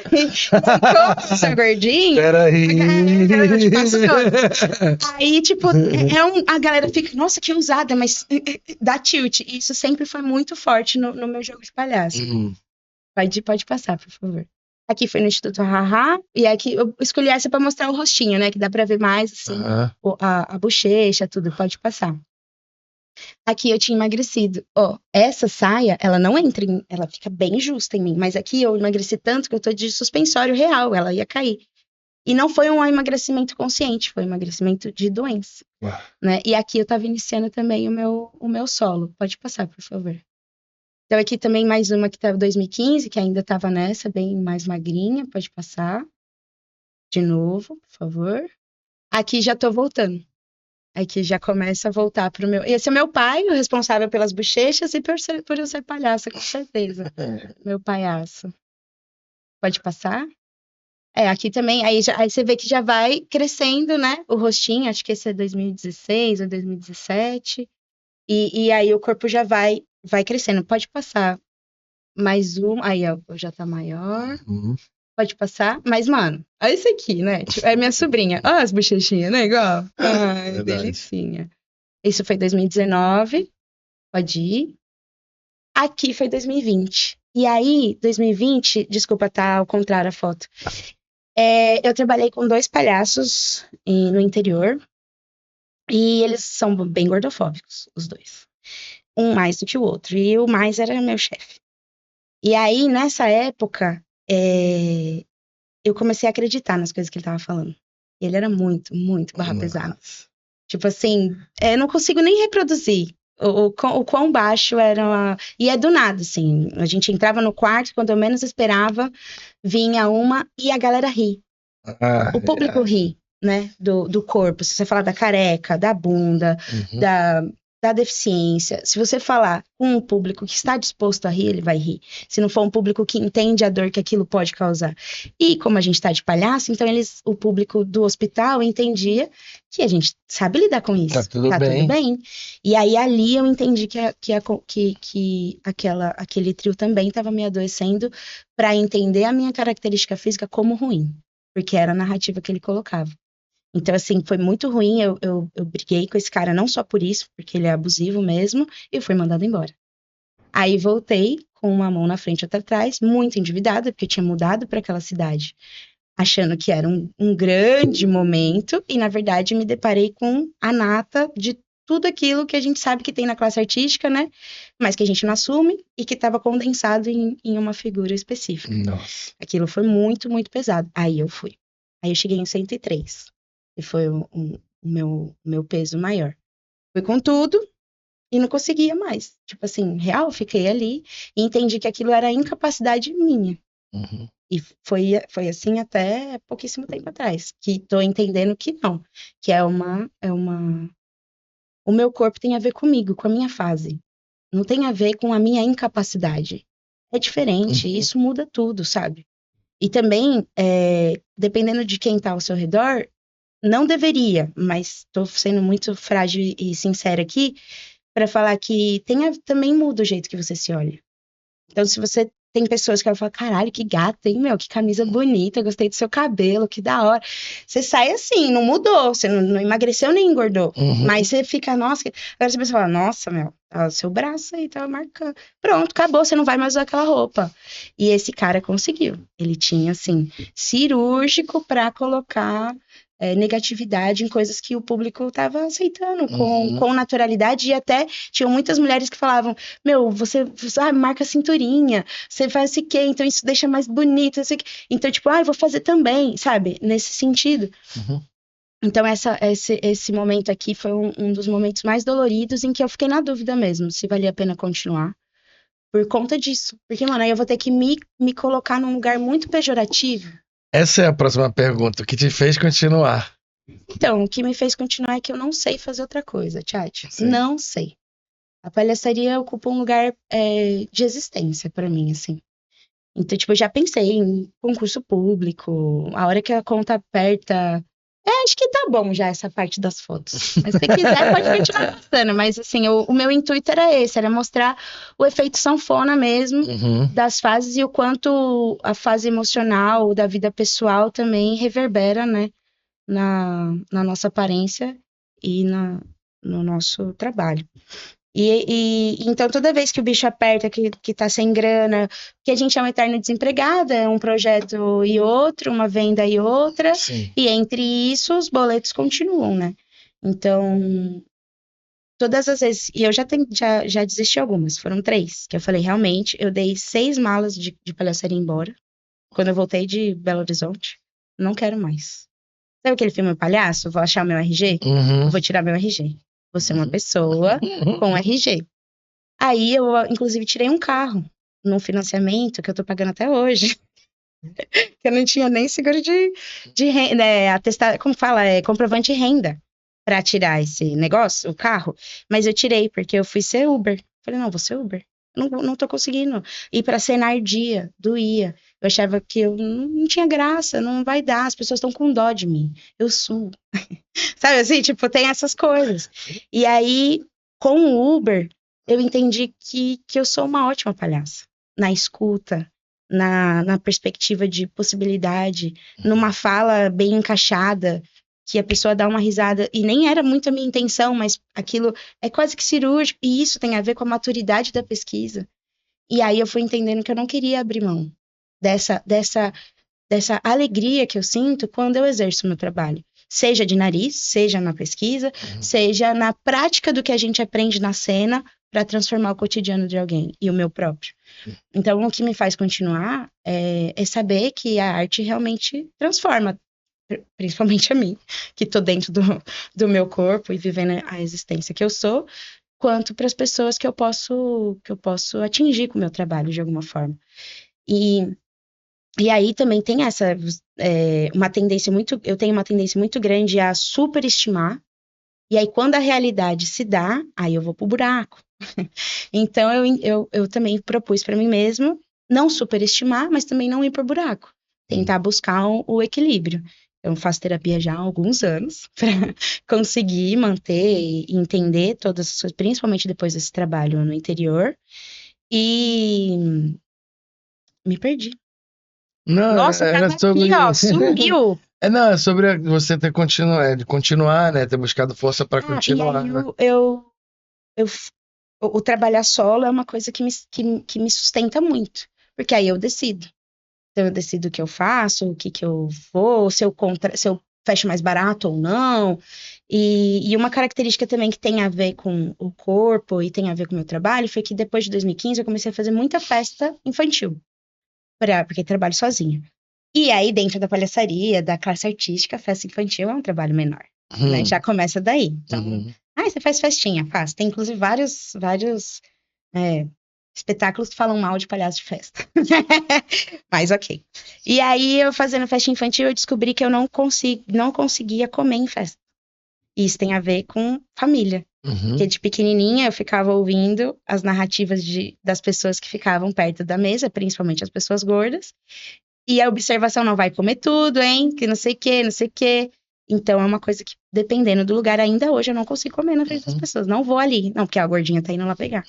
Como eu sou gordinho... Peraí. Eu te passo todo. Aí, tipo, a galera fica, nossa, que ousada, mas dá tilt. E isso sempre foi muito forte no meu jogo de palhaço. Pode passar, por favor. Aqui foi no Instituto Haha, e aqui eu escolhi essa pra mostrar o rostinho, né? Que dá pra ver mais, assim, a bochecha, tudo. Pode passar. Aqui eu tinha emagrecido. Ó, essa saia, ela não entra ela fica bem justa em mim, mas aqui eu emagreci tanto que eu tô de suspensório real, ela ia cair. E não foi um emagrecimento consciente, foi um emagrecimento de doença, né? E aqui eu tava iniciando também o meu solo. Pode passar, por favor. Então aqui também mais uma que tava 2015, que ainda tava nessa, bem mais magrinha. Pode passar. De novo, por favor. Aqui já tô voltando. Aqui já começa a voltar pro meu... Esse é meu pai, o responsável pelas bochechas e por eu ser palhaça, com certeza. Meu palhaço. Pode passar? Aqui também, aí você vê que já vai crescendo, né? O rostinho, acho que esse é 2016 ou 2017. E aí o corpo já vai crescendo. Pode passar. Mais um. Aí, ó, já tá maior. Pode passar. Mas, mano, olha isso aqui, né? Tipo, é minha sobrinha. Olha as bochechinhas, né? Igual. Ai, delicinha. Isso foi 2019. Pode ir. Aqui foi 2020. E aí, 2020, desculpa, tá ao contrário a foto. Eu trabalhei com 2 palhaços no interior. E eles são bem gordofóbicos, os 2. Um mais do que o outro. E o mais era meu chefe. E aí, nessa época, eu comecei a acreditar nas coisas que ele tava falando. Ele era muito, muito barra pesada. Tipo assim, eu não consigo nem reproduzir o quão baixo era. E é do nada, assim. A gente entrava no quarto, quando eu menos esperava, vinha uma e a galera ri. O público ri, né? Do corpo. Se você falar da careca, da bunda, da deficiência. Se você falar com um público que está disposto a rir, ele vai rir. Se não for um público que entende a dor que aquilo pode causar. E como a gente está de palhaço, então o público do hospital entendia que a gente sabe lidar com isso. Tá tudo bem. E aí ali eu entendi que aquele trio também estava me adoecendo para entender a minha característica física como ruim. Porque era a narrativa que ele colocava. Então, assim, foi muito ruim, eu briguei com esse cara, não só por isso, porque ele é abusivo mesmo, e fui mandada embora. Aí voltei, com uma mão na frente e outra atrás, muito endividada, porque eu tinha mudado para aquela cidade achando que era um grande momento, e na verdade me deparei com a nata de tudo aquilo que a gente sabe que tem na classe artística, né? Mas que a gente não assume e que estava condensado em uma figura específica. Nossa. Aquilo foi muito, muito pesado. Aí eu fui. Aí eu cheguei em 103, e foi o meu peso maior. Fui com tudo e não conseguia mais. Tipo assim, real, fiquei ali e entendi que aquilo era incapacidade minha. Uhum. E foi assim até pouquíssimo tempo atrás, que tô entendendo que não, que o meu corpo tem a ver comigo, com a minha fase. Não tem a ver com a minha incapacidade. É diferente, Uhum. isso muda tudo, sabe? E também, dependendo de quem tá ao seu redor, não deveria, mas tô sendo muito frágil e sincera aqui, para falar que também muda o jeito que você se olha. Então, se você tem pessoas que ela fala, caralho, que gata, hein, meu, que camisa bonita, gostei do seu cabelo, que da hora. Você sai assim, não mudou, você não emagreceu nem engordou. Uhum. Mas você fica, nossa, agora você pensa, fala, nossa, meu, tá o seu braço aí tava marcando. Pronto, acabou, você não vai mais usar aquela roupa. E esse cara conseguiu. Ele tinha, assim, cirúrgico pra colocar negatividade em coisas que o público estava aceitando com naturalidade, e até tinham muitas mulheres que falavam, meu, você marca a cinturinha, você faz o quê, então isso deixa mais bonito, não sei o quê. Então, tipo, eu vou fazer também, sabe? Nesse sentido. Uhum. Então, esse momento aqui foi um dos momentos mais doloridos em que eu fiquei na dúvida mesmo, se valia a pena continuar. Por conta disso. Porque, mano, aí eu vou ter que me colocar num lugar muito pejorativo. Essa é a próxima pergunta. O que te fez continuar? Então, o que me fez continuar é que eu não sei fazer outra coisa, Tchati. Sim. Não sei. A palhaçaria ocupa um lugar de existência pra mim, assim. Então, tipo, eu já pensei em concurso público, a hora que a conta aperta. Acho que tá bom já essa parte das fotos. Mas se quiser, pode continuar postando. Mas, assim, o meu intuito era esse, era mostrar o efeito sanfona mesmo Uhum. das fases e o quanto a fase emocional da vida pessoal também reverbera, né, na nossa aparência e no nosso trabalho. Então, toda vez que o bicho aperta, que tá sem grana, que a gente é um eterno desempregado, é um projeto e outro, uma venda e outra, Sim. e entre isso, os boletos continuam, né? Então, todas as vezes, e eu já desisti algumas, foram 3, que eu falei, realmente, eu dei 6 malas de palhaçaria embora, quando eu voltei de Belo Horizonte, não quero mais. Sabe aquele filme O Palhaço? Vou achar o meu RG? Uhum. Eu vou tirar meu RG. Vou ser uma pessoa com RG. Aí eu, inclusive, tirei um carro num financiamento que eu tô pagando até hoje. Que eu não tinha nem seguro de renda, atestado, como fala, comprovante de renda pra tirar esse negócio, o carro. Mas eu tirei, porque eu fui ser Uber. Falei, não, vou ser Uber. Não tô conseguindo ir pra cena ardia, doía. Eu achava que eu não tinha graça, não vai dar, as pessoas estão com dó de mim. Eu suo. Sabe assim, tipo, tem essas coisas. E aí, com o Uber, eu entendi que eu sou uma ótima palhaça. Na escuta, na perspectiva de possibilidade, numa fala bem encaixada, que a pessoa dá uma risada, e nem era muito a minha intenção, mas aquilo é quase que cirúrgico, e isso tem a ver com a maturidade da pesquisa. E aí eu fui entendendo que eu não queria abrir mão dessa alegria que eu sinto quando eu exerço o meu trabalho. Seja de nariz, seja na pesquisa, seja na prática do que a gente aprende na cena para transformar o cotidiano de alguém e o meu próprio. Então, o que me faz continuar é saber que a arte realmente transforma, principalmente a mim, que estou dentro do meu corpo e vivendo a existência que eu sou, quanto para as pessoas que eu posso atingir com o meu trabalho de alguma forma. E aí também tem uma tendência eu tenho uma tendência muito grande a superestimar, e aí quando a realidade se dá, aí eu vou pro buraco. Então eu também propus para mim mesmo não superestimar, mas também não ir pro buraco. Tentar buscar o equilíbrio. Eu faço terapia já há alguns anos para conseguir manter e entender todas as coisas, principalmente depois desse trabalho no interior. E me perdi. Não, Nossa, era tava aqui, sobre. ó, sumiu. Não, é sobre você ter de continuar, né? Ter buscado força para E continuar, aí né? eu o trabalhar solo é uma coisa que me sustenta muito, porque aí eu decido. Então eu decido o que eu faço, o que eu vou, se eu fecho mais barato ou não. E uma característica também que tem a ver com o corpo e tem a ver com o meu trabalho foi que depois de 2015 eu comecei a fazer muita festa infantil, porque trabalho sozinha. E aí, dentro da palhaçaria, da classe artística, a festa infantil é um trabalho menor, né? Já começa daí. Então, você faz festinha? Faz. Tem, inclusive, vários espetáculos que falam mal de palhaço de festa. Mas ok. E aí, eu fazendo festa infantil, eu descobri que eu não conseguia comer em festa. Isso tem a ver com família. Porque de pequenininha eu ficava ouvindo as narrativas das pessoas que ficavam perto da mesa, principalmente as pessoas gordas. E a observação não vai comer tudo, hein? Que não sei o que, não sei o que. Então é uma coisa que, dependendo do lugar, ainda hoje eu não consigo comer na frente das pessoas. Não vou ali. Não, porque a gordinha tá indo lá pegar.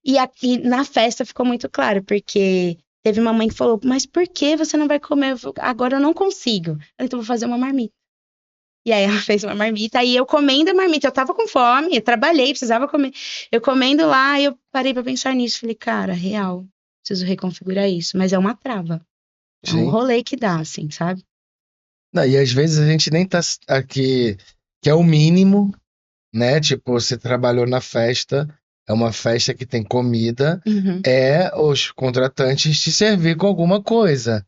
E aqui na festa ficou muito claro, porque teve uma mãe que falou: mas por que você não vai comer? Agora eu não consigo. Então eu vou fazer uma marmita. E aí ela fez uma marmita, aí eu comendo a marmita, eu tava com fome, eu trabalhei, precisava comer. Eu comendo lá, eu parei pra pensar nisso. Falei, cara, real, preciso reconfigurar isso. Mas é uma trava. É um rolê que dá, assim, sabe? Não, e às vezes a gente nem tá aqui, que é o mínimo, né? Tipo, você trabalhou na festa, é uma festa que tem comida, é os contratantes te servir com alguma coisa.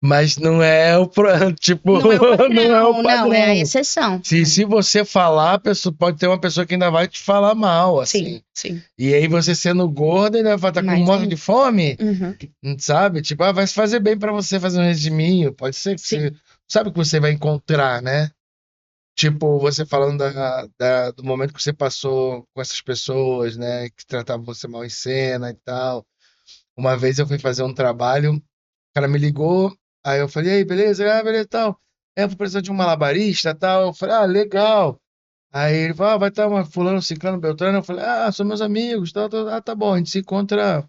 Mas não é o tipo, Não é o padrão, não é o padrão. não, é a exceção. Se você falar, pode ter uma pessoa que ainda vai te falar mal, assim. Sim. E aí você sendo gorda, ainda vai estar com morte de fome, sabe? Tipo, vai fazer bem pra você fazer um regiminho. Pode ser que você sabe o que você vai encontrar, né? Tipo, você falando do momento que você passou com essas pessoas, né? Que tratavam você mal em cena e tal. Uma vez eu fui fazer um trabalho, o cara me ligou, aí eu falei, e aí, beleza? Ah, beleza, tal. Eu vou precisar de um malabarista, tal. Eu falei, ah, legal. Aí ele falou, vai estar uma fulano, ciclano, beltrano. Eu falei, ah, são meus amigos, tal, tal. Ah, tá bom, a gente se encontra.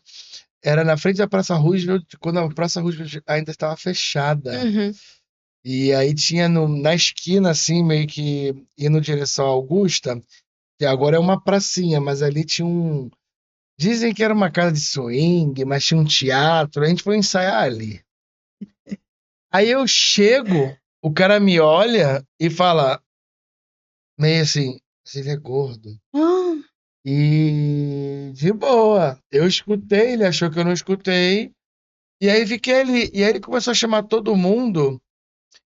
Era na frente da Praça Roosevelt, quando a Praça Roosevelt ainda estava fechada. E aí tinha na esquina, assim, meio que indo em direção à Augusta, que agora é uma pracinha, mas ali tinha um. Dizem que era uma casa de swing, mas tinha um teatro. A gente foi ensaiar ali. Aí eu chego, o cara me olha e fala, meio assim, ele é gordo. E de boa. Eu escutei, ele achou que eu não escutei. E aí fiquei ali. E aí ele começou a chamar todo mundo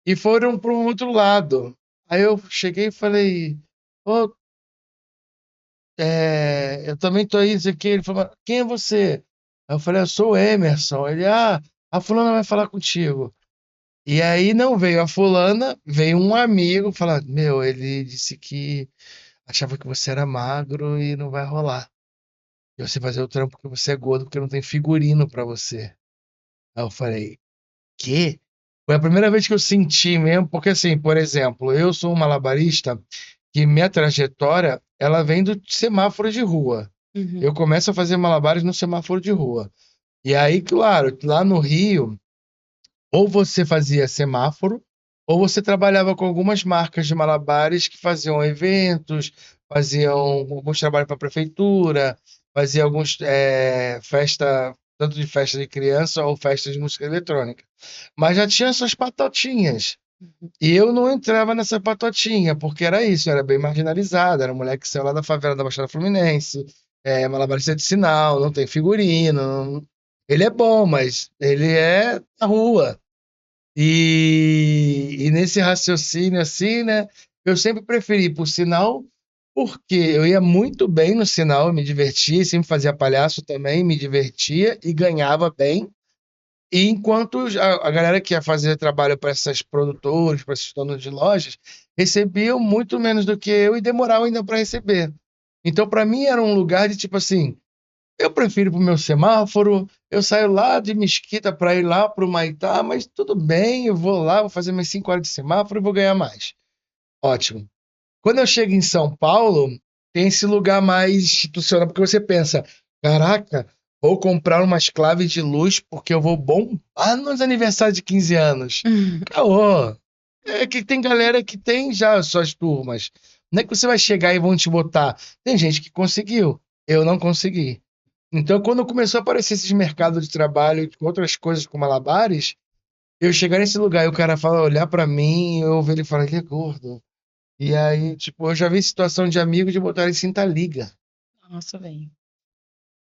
e foram para um outro lado. Aí eu cheguei e falei, ô, eu também tô aí, isso aqui. Ele falou, quem é você? Aí eu falei, eu sou o Emerson. Ele, a fulana vai falar contigo. E aí não veio a fulana, veio um amigo falar, meu, ele disse que achava que você era magro e não vai rolar. E você fazer o trampo porque você é gordo, porque não tem figurino pra você. Aí eu falei, quê? Foi a primeira vez que eu senti mesmo, porque assim, por exemplo, eu sou um malabarista que minha trajetória, ela vem do semáforo de rua. Eu começo a fazer malabares no semáforo de rua. E aí, claro, lá no Rio, ou você fazia semáforo, ou você trabalhava com algumas marcas de malabares que faziam eventos, faziam alguns trabalhos para a prefeitura, faziam alguns festa, tanto de festa de criança ou festa de música eletrônica. Mas já tinha suas patotinhas. E eu não entrava nessa patotinha, porque era isso, eu era bem marginalizado, era um moleque que saiu lá da favela da Baixada Fluminense, malabarista de sinal, não tem figurino. Ele é bom, mas ele é na rua. E nesse raciocínio assim, né? Eu sempre preferi ir pro sinal, porque eu ia muito bem no sinal, eu me divertia, sempre fazia palhaço também, me divertia e ganhava bem. E enquanto a galera que ia fazer trabalho para essas produtoras, para esses donos de lojas, recebiam muito menos do que eu e demoravam ainda para receber. Então, para mim, era um lugar de tipo assim: eu prefiro pro meu semáforo, eu saio lá de Mesquita para ir lá pro Maitá, mas tudo bem, eu vou lá, vou fazer minhas 5 horas de semáforo e vou ganhar mais. Ótimo. Quando eu chego em São Paulo, tem esse lugar mais institucional, porque você pensa, caraca, vou comprar umas claves de luz porque eu vou bombar nos aniversários de 15 anos. Caô. É que tem galera que tem já as suas turmas. Não é que você vai chegar e vão te botar. Tem gente que conseguiu, eu não consegui. Então, quando começou a aparecer esses mercados de trabalho com outras coisas como malabares, eu chegar nesse lugar e o cara fala, olhar pra mim, eu ver ele falar, ele é gordo. E aí, tipo, eu já vi situação de amigo de botar em cinta liga. Nossa, velho.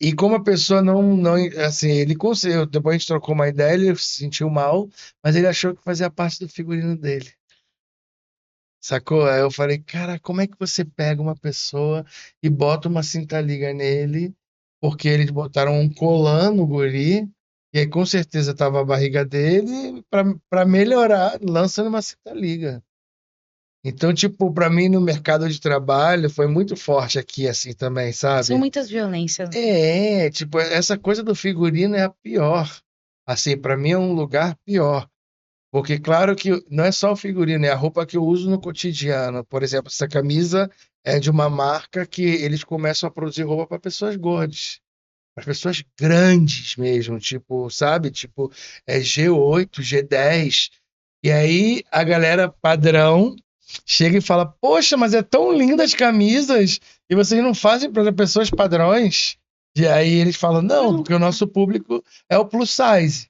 E como a pessoa não, assim, ele conseguiu, depois a gente trocou uma ideia, ele se sentiu mal, mas ele achou que fazia parte do figurino dele. Sacou? Aí eu falei, cara, como é que você pega uma pessoa e bota uma cinta liga nele, porque eles botaram um colã no guri, e aí com certeza tava a barriga dele, pra melhorar, lançando uma cinta liga. Então, tipo, pra mim no mercado de trabalho foi muito forte aqui, assim, também, São sabe? muitas violências. Tipo, essa coisa do figurino é a pior. Assim, pra mim é um lugar pior. Porque, claro que não é só o figurino, é a roupa que eu uso no cotidiano. Por exemplo, essa camisa é de uma marca que eles começam a produzir roupa para pessoas gordas, para pessoas grandes mesmo, tipo, sabe? Tipo, é G8, G10. E aí a galera padrão chega e fala: Poxa, mas é tão linda as camisas e vocês não fazem para pessoas padrões? E aí eles falam: Não, Não. porque o nosso público é o plus size.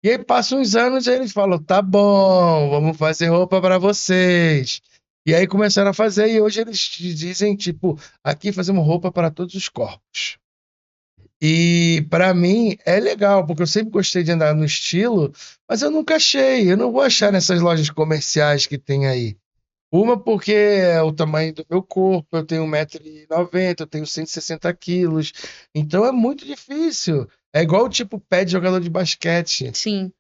E aí passam uns anos e eles falam, tá bom, vamos fazer roupa para vocês. E aí começaram a fazer e hoje eles dizem, tipo, aqui fazemos roupa para todos os corpos. E para mim é legal, porque eu sempre gostei de andar no estilo, mas eu nunca achei, eu não vou achar nessas lojas comerciais que tem aí. Uma porque é o tamanho do meu corpo, eu tenho 1,90 m, eu tenho 160 quilos, então é muito difícil. É igual o tipo pé de jogador de basquete. Sim.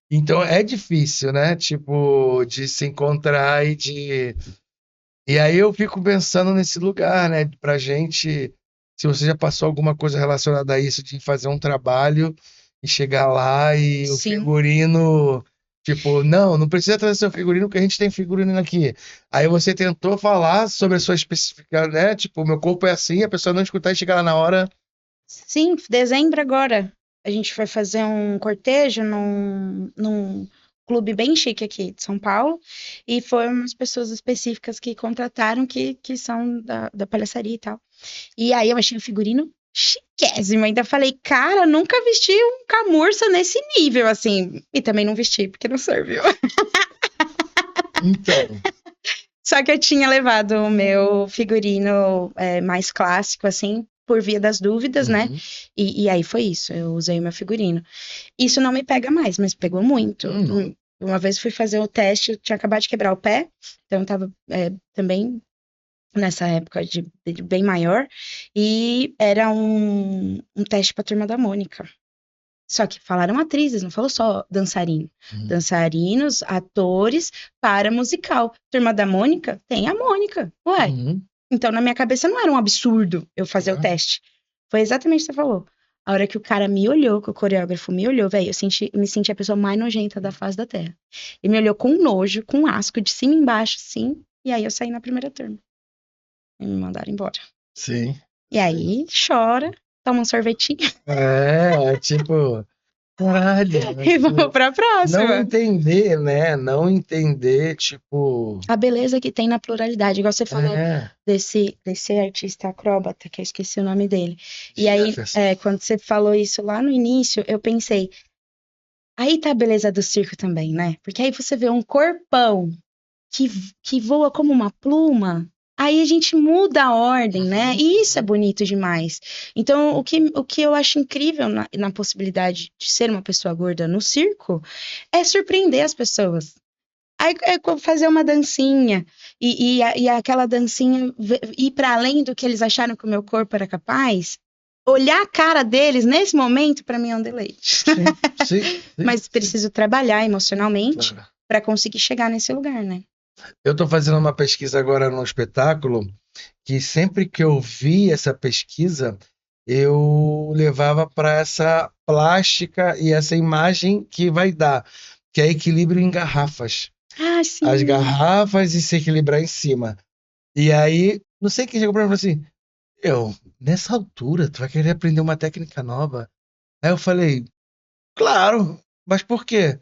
Então é difícil, né? Tipo, de se encontrar e de. E aí eu fico pensando nesse lugar, né? Pra gente, se você já passou alguma coisa relacionada a isso, de fazer um trabalho e chegar lá e o Sim. figurino, tipo, não precisa trazer seu figurino, porque a gente tem figurino aqui. Aí você tentou falar sobre a sua especificidade, né? Tipo, meu corpo é assim, a pessoa não escutar e chegar lá na hora. Sim, dezembro agora. A gente vai fazer um cortejo num clube bem chique aqui de São Paulo. E foram umas pessoas específicas que contrataram que são da palhaçaria e tal. E aí eu achei o figurino chiquésimo. Ainda falei, cara, nunca vesti um camurça nesse nível, assim. E também não vesti, porque não serviu. Então. Só que eu tinha levado o meu figurino mais clássico, assim, por via das dúvidas, né? Uhum. E aí foi isso, eu usei o meu figurino. Isso não me pega mais, mas pegou muito. Uma vez fui fazer o teste, eu tinha acabado de quebrar o pé, então eu tava também nessa época de bem maior, e era um teste pra Turma da Mônica. Só que falaram atrizes, não falou só dançarino. Uhum. Dançarinos, atores para musical. Turma da Mônica tem a Mônica. Ué. Uhum. Então, na minha cabeça, não era um absurdo eu fazer o teste. Foi exatamente o que você falou. A hora que o cara me olhou, que o coreógrafo me olhou, velho, eu me senti a pessoa mais nojenta da face da Terra. Ele me olhou com nojo, com asco, de cima e embaixo, sim. E aí eu saí na primeira turma. E me mandaram embora. Sim. E aí, chora, toma um sorvetinho Tipo, caralho, e vamos pra não próxima. entender, né? Não entender, tipo, A beleza que tem na pluralidade, igual você falou é, desse artista acróbata, que eu esqueci o nome dele. E aí, Jefferson. quando você falou isso lá no início, eu pensei, aí tá a beleza do circo também, né? Porque aí você vê um corpão que, que voa como uma pluma, aí a gente muda a ordem, né? E isso é bonito demais. Então, o que eu acho incrível na possibilidade de ser uma pessoa gorda no circo é surpreender as pessoas. Aí fazer uma dancinha e aquela dancinha ir para além do que eles acharam que o meu corpo era capaz. Olhar a cara deles nesse momento, para mim, é um deleite. Sim. Mas preciso trabalhar emocionalmente Claro. para conseguir chegar nesse lugar, né? Eu estou fazendo uma pesquisa agora no espetáculo, que sempre que eu vi essa pesquisa, eu levava para essa plástica e essa imagem que vai dar, que é equilíbrio em garrafas. Ah, As sim. garrafas e se equilibrar em cima. E aí, não sei quem chegou pra mim e falou assim: nessa altura, tu vai querer aprender uma técnica nova? Aí eu falei: Claro, mas por quê?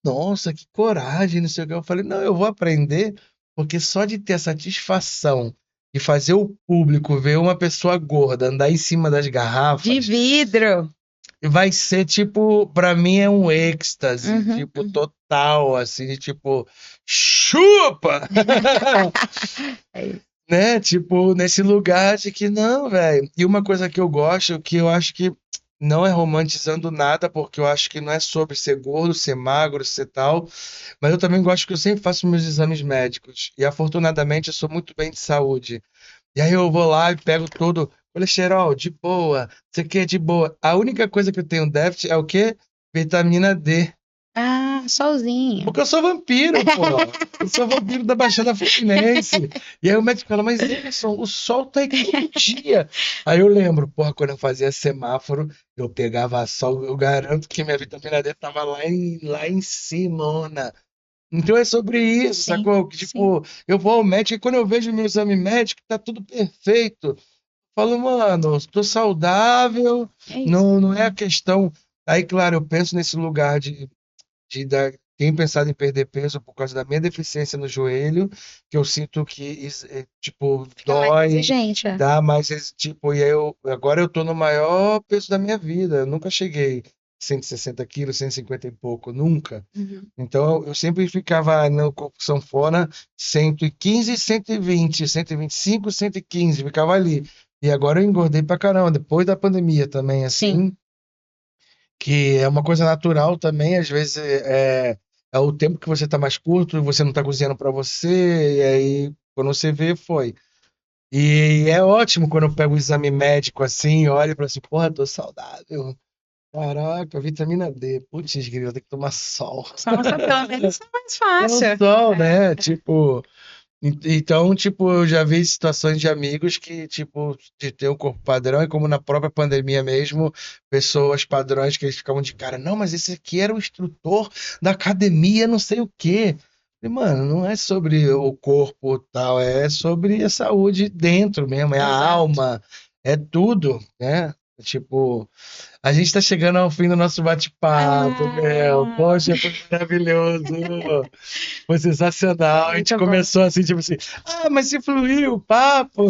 Nossa, que coragem, não sei o que. Eu falei: Não, eu vou aprender, porque só de ter a satisfação de fazer o público ver uma pessoa gorda andar em cima das De garrafas, vidro. vai ser, tipo, pra mim é um êxtase, Uhum, tipo, uhum. total, assim, de, tipo, chupa! É isso. Né? Tipo, nesse lugar de que não, velho. E uma coisa que eu gosto, que eu acho que não é romantizando nada, porque eu acho que não é sobre ser gordo, ser magro, ser tal, mas eu também gosto que eu sempre faço meus exames médicos. E afortunadamente eu sou muito bem de saúde. E aí eu vou lá e pego todo colesterol de boa, isso aqui é de boa. A única coisa que eu tenho déficit é o quê? Vitamina D. Ah, solzinho. Porque eu sou vampiro, pô. Eu sou vampiro da Baixada Fluminense. E aí o médico fala, mas Emerson, o sol tá aí todo dia. Aí eu lembro, porra, quando eu fazia semáforo, eu pegava sol, eu garanto que minha vitamina D tava lá em cima. Então é sobre isso, Sim, sacou? Que, sim. tipo, eu vou ao médico e quando eu vejo meu exame médico, tá tudo perfeito. Eu falo, mano, tô saudável, É isso. não é a questão. Aí, claro, eu penso nesse lugar tenho pensado em perder peso por causa da minha deficiência no joelho, que eu sinto que, tipo, Fica mais dói, exigente, é. dá mais, tipo, e aí agora eu tô no maior peso da minha vida. Eu nunca cheguei 160 quilos, 150 e pouco, nunca. Uhum. Então eu sempre ficava no corpo sanfona 115, 120, 125, 115, ficava ali. E agora eu engordei pra caramba, depois da pandemia também, Sim. assim, que é uma coisa natural também, às vezes é o tempo que você tá mais curto, você não tá cozinhando pra você, e aí quando você vê, foi. E é ótimo quando eu pego o exame médico assim, olho e falo assim, porra, tô saudável. Caraca, vitamina D. Putz, grilo, tem que tomar sol. Nossa, pelo menos é mais É o fácil. sol, É, né? é. Tipo, então, tipo, eu já vi situações de amigos que, tipo, de ter um corpo padrão, e como na própria pandemia mesmo, pessoas padrões que eles ficavam de cara, não, mas esse aqui era o instrutor da academia, não sei o quê. E, mano, não é sobre o corpo tal, é sobre a saúde dentro mesmo, é a Exato. alma, é tudo, né? Tipo, a gente tá chegando ao fim do nosso bate-papo, meu. Ah, Poxa, foi maravilhoso. Foi sensacional. A gente muito bom. começou assim, tipo assim, mas se fluiu o papo.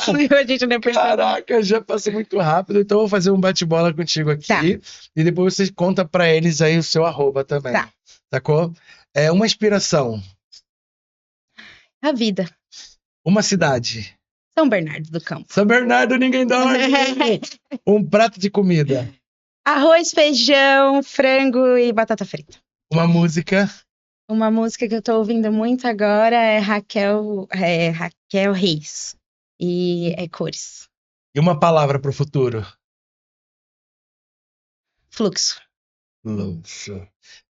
Fluiu, a gente nem percebeu. Caraca, já passou muito rápido. Então eu vou fazer um bate-bola contigo Tá, aqui. E depois você conta pra eles aí o seu arroba também. tá. Sacou? É uma inspiração. A vida. Uma cidade. São Bernardo do Campo. São Bernardo, ninguém dorme. Um prato de comida. Arroz, feijão, frango e batata frita. Uma música. Uma música que eu tô ouvindo muito agora é Raquel Reis. E é Cores. E uma palavra pro futuro. Fluxo. Luxo.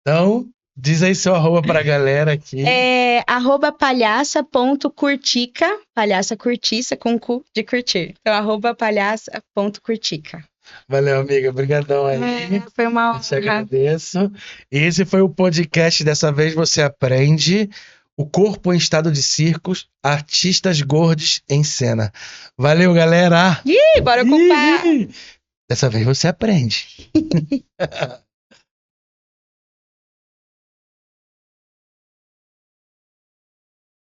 Então, diz aí seu arroba pra galera aqui. É @palhaça.curtica. Palhaça curtiça com cu de curtir. Então, @palhaça.curtica. Valeu, amiga. Obrigadão aí. Foi uma Eu te honra. agradeço. Esse foi o podcast. Dessa vez você aprende o corpo em estado de circos, artistas gordos em cena. Valeu, galera. Ih, bora ocupar! Ih, dessa vez você aprende.